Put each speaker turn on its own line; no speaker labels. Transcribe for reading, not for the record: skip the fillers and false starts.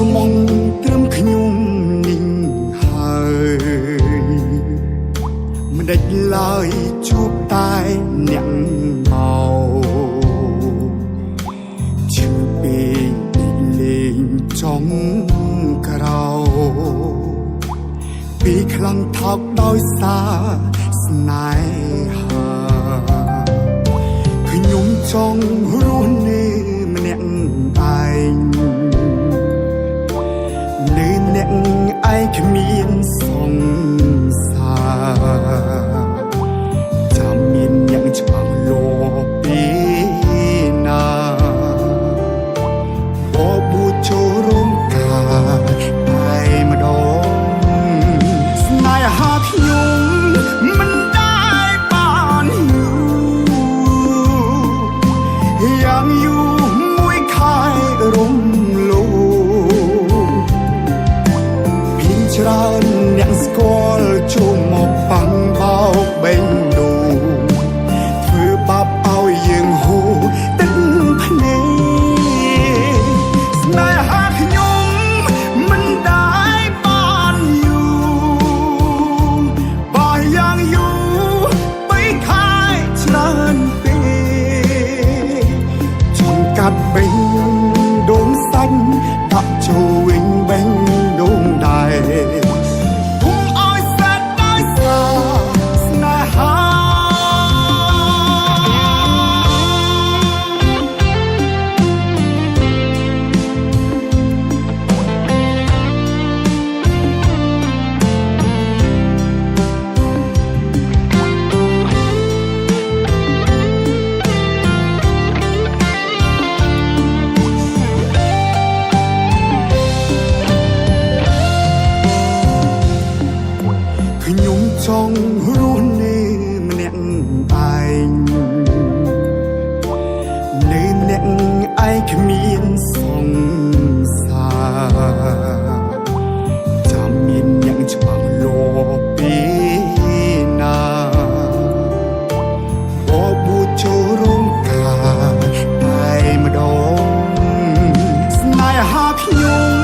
ស្មងត្រឹមខ្ញុំនឹងហើយមិនដេចឡើយជួបតែអ្នកមកឈឺពេកលេងចង់ក្រៅពីខ្លាំងថោកដោយសារស្នេហាខ្ញុំចង់រស់នៅម្នាក់ឯងអ្នកឯងគ្មានសង្សារចាំមានយ៉ាងច្បាស់លាស់ពីណាបបួចូលរំការតែម្ដងស្នេហាខ្ញុំមិនដែលបានយ៉ាងយូរមួយខែរំលោច្រើនអ្នកស្គាល់ចូលមកបាំងបោកបេងដូងធ្វើបាបឲ្យយើងហូរទឹកភ្នែកស្នេហាខ្ញុំមិនដែលបានយូរបើយ៉ាងយូរបីខែច្រើនពេកចង់កាត់បេងដូងសាច់ដាក់ចូលវិញបេងដូងដែរខ្ញុំចង់រស់នៅម្នាក់ឯងនៅម្នាក់ឯងគ្មានសង្សារចាំមានយ៉ាងច្បាស់លាស់ពីណាបបួចូលរំការតែម្ដងស្នេហាខ្ញុំ